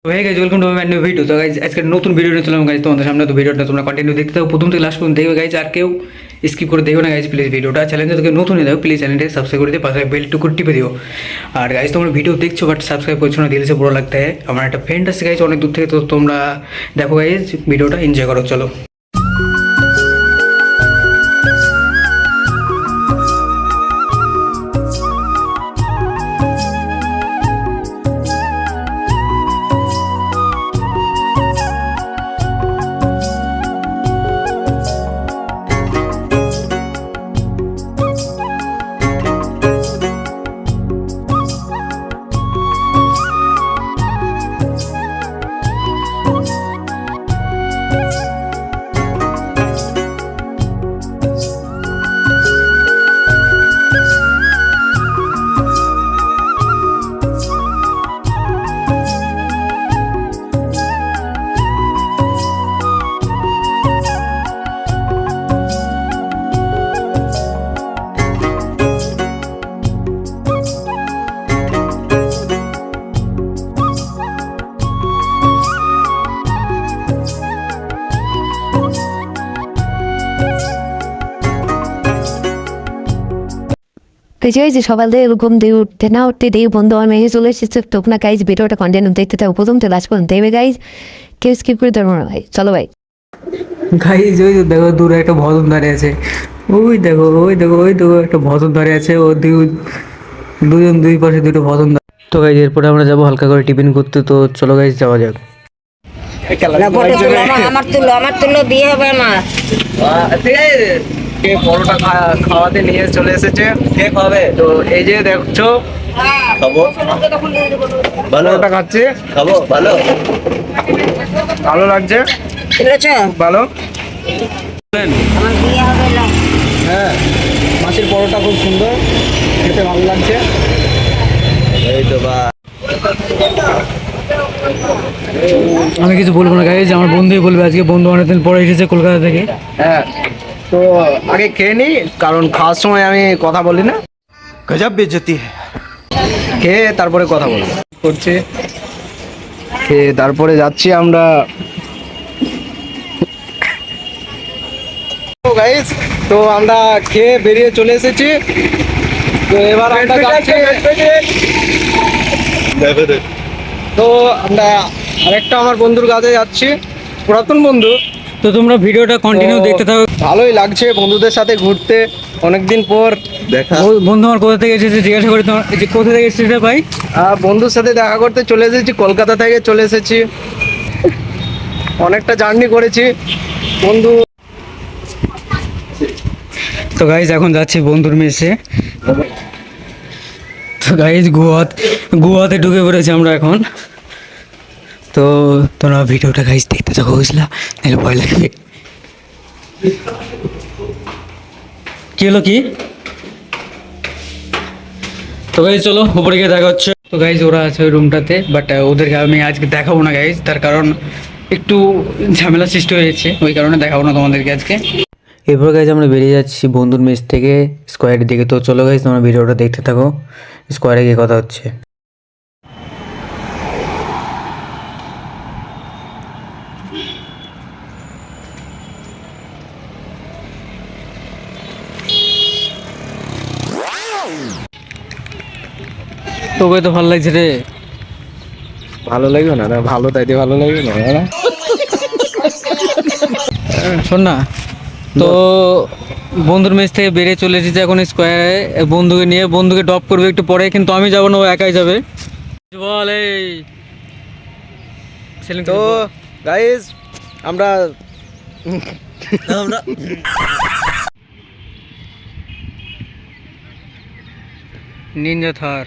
তো hey guys welcome to my new video. তো guys আজকে নতুন ভিডিও নিয়ে চললাম গাইজ তোমাদের সামনে। তো ভিডিওটা তোমরা কন্টিনিউ দেখতে থাকো, প্রথম থেকে লাস্ট পর্যন্ত দেখবে গাইজ। আর কেউ স্কিপ করে দেখো না গাইজ প্লিজ। ভিডিওটা চ্যানেলে তোকে নতুন দেখো প্লিজ চ্যানেলটাকে সাবস্ক্রাইব করে দিয়ে পাশে বেলটুকু টিপে দিও। আর গাইজ তোমরা ভিডিও দেখছো বাট সাবস্ক্রাইব করছো না, দিলে সে বড় লাগতে হয়। আমার একটা ফ্রেন্ড আছে গাইজ অনেক দূর থেকে, তো তোমরা দেখো গাইজ ভিডিওটা এনজয় করো, চলো। তো এই যে সকাল থেকে এরকম দিয়ে উঠতে না উঠতে দিয়ে বন্ধু আমার মেয়ে চলে এসেছে। তোমরা গাইজ ভিডিওটা কন্টিনিউ দেখতে থাকো প্রথম থেকে লাস্ট পর্যন্ত দেখবে গাইজ। কেউ স্কিপ করে ধরবো না ভাই, চলো ভাই। গাইজ ওই দেখো দূরে একটা ভজন দাঁড়িয়ে আছে, ওই দেখো ওই দেখো ওই দেখো একটা ভজন দাঁড়িয়ে আছে। ও দুজন দুই পাশে দুটো ভজন। তো গাইজ এরপরে আমরা যাবো হালকা করে টিফিন করতে, তো চলো গাইজ যাওয়া যাক। আমার তুলো বিয়ে হবে আমার। পরোটা খাওয়াতে নিয়ে চলে এসেছে, কে খাবে? তো এই যে দেখছো খাবো পরোটা খাচ্ছে, খাবো ভালো ভালো লাগছে, বুঝেছো? ভালো। আমার বিয়ে হবে না। হ্যাঁ মাছের পরোটা খুব সুন্দর, খেতে ভালো লাগছে। এই তো বা আমি কিছু বলবো না গাইজ, আমার বন্ধুই বলবে। আজকে বন্ধু অনেকদিন পরে এসেছে কলকাতা থেকে। হ্যাঁ তো আগে খেয়ে নি, কারণ খাওয়ার সময় আমি কথা বলি না। গজব বেইজ্জতি है খেয়ে তারপরে কথা বলবো করছে। খেয়ে তারপরে যাচ্ছি আমরা। গাইজ তো আমরা খেয়ে বেরিয়ে চলে এসেছি। তো এবার আমরা যাচ্ছি, তো আমরা আরেকটা আমার বন্ধুর কাছে যাচ্ছি, পুরাতন বন্ধু। তো তোমরা ভিডিওটা কন্টিনিউ দেখতে থাকো, ভালোই লাগছে বন্ধুদের সাথে ঘুরতে অনেকদিন পর দেখা। বন্ধু আমার কোথা থেকে এসেছে জিজ্ঞাসা করি, তোমার এই যে কোথা থেকে এসেছে ভাই? বন্ধুর সাথে দেখা করতে চলে এসেছি, কলকাতা থেকে চলে এসেছি। অনেকটা জার্নি করেছি বন্ধু। তো গাইজ এখন যাচ্ছি বন্ধুর মেসে। তো গাইজ গোয়াতে ঢুকে পড়েছি আমরা এখন। তো তোমরা ভিডিওটা গাইজ দেখতে থাকো, বুঝলা, নাহলে ভয় লাগবে। কি হলো কি? তো গাইজ চলো উপরে গিয়ে দেখা হচ্ছে। তো গাইজ ওরা আছে ওই রুমটাতে, বাট ওদেরকে আমি আজকে দেখাবো না গাইজ, তার কারণ একটু ঝামেলা সৃষ্টি হয়েছে, ওই কারণে দেখাবো না তোমাদেরকে আজকে। এরপর গাইজ আমরা বেরিয়ে যাচ্ছি বন্ধুর মেস থেকে স্কোয়ারের দিকে। তো চলো গাইজ তোমরা ভিডিওটা দেখতে থাকো, স্কোয়ারে গিয়ে কথা হচ্ছে। তোকে তো ভালো লাগছে রে। ভালো লাগবে না? ভালো তাইতে ভালো লাগবে না। শোন না, তো বন্ধুর মেস থেকে বেরিয়ে চলে এসেছি এখন স্কোয়ারে বন্ধুকে নিয়ে। বন্ধুকে ড্রপ করবে একটু পরে, কিন্তু আমি যাবো না, ও একাই যাবে। বল এই তো গাইজ আমরা নিনজা থার।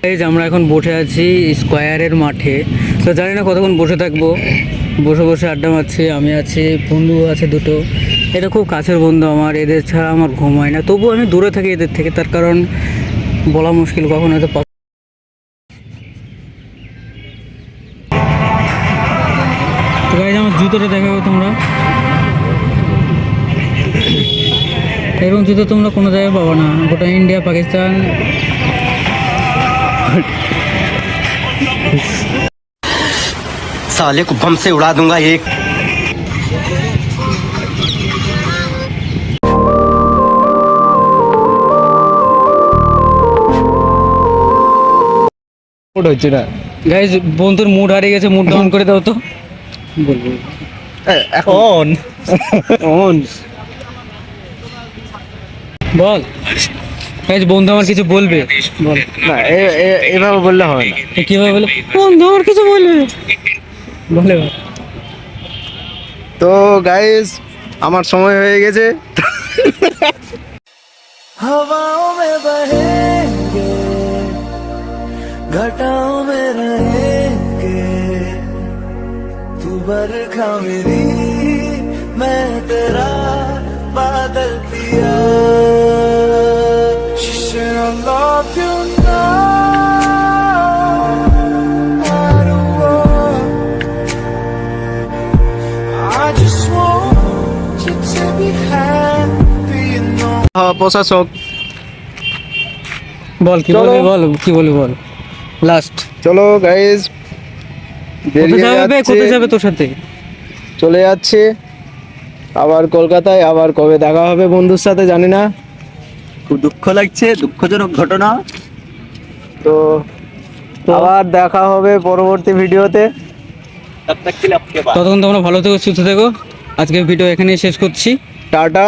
এই যে আমরা এখন বসে আছি স্কোয়ারের মাঠে। তো জানি না কতক্ষণ বসে থাকবো, বসে বসে আড্ডা মারছি। আমি আছি, বন্ধু আছে দুটো, এটা খুব কাছের বন্ধু আমার। এদের ছাড়া আমার ঘুম হয় না, তবুও আমি দূরে থাকি এদের থেকে, তার কারণ বলা মুশকিল কখন হয়তো। তো গাইজ আমার জুতোটা দেখাবো তোমরা, এরকম জুতো তোমরা কোনো জায়গায় পাবো না, গোটা ইন্ডিয়া পাকিস্তান साले को बम से उड़ा दूंगा एक মুড হচ্ছে না গাইজ, বন্ধুর মুড হারিয়ে গেছে, মুড ডাউন করে দাও তো। বলবো এখন অন বল গাইজ, বন্ধু আমার কিছু বলবে, বল। না এভাবে বললে হবে না। তো কিভাবে বলে বন্ধু আমার কিছু বলবে, বলে বল। তো গাইস আমার সময় হয়ে গেছে। हवाओं में बहेंगे घटाओं में रहेंगे तू बरखा मेरी मैं तेरा बादल पिया I love you now I don't want I just want you to be happy and know প্রশাসক বল কি চলো। বলবি, বল কি বলবি, বল লাস্ট। চলো গাইস কোথায় যাবে, কোথায় যাবে তোর সাথে? চলে যাচ্ছে আবার কলকাতায়, আবার কবে দেখা হবে বন্ধুর সাথে জানি না। খুব দুঃখ লাগছে, দুঃখজনক ঘটনা। তো আবার দেখা হবে পরবর্তী ভিডিওতে। ততক্ষণ তোমরা ভালো থেকো, সুস্থ থেকো। আজকের ভিডিও এখানেই শেষ করছি। টাটা।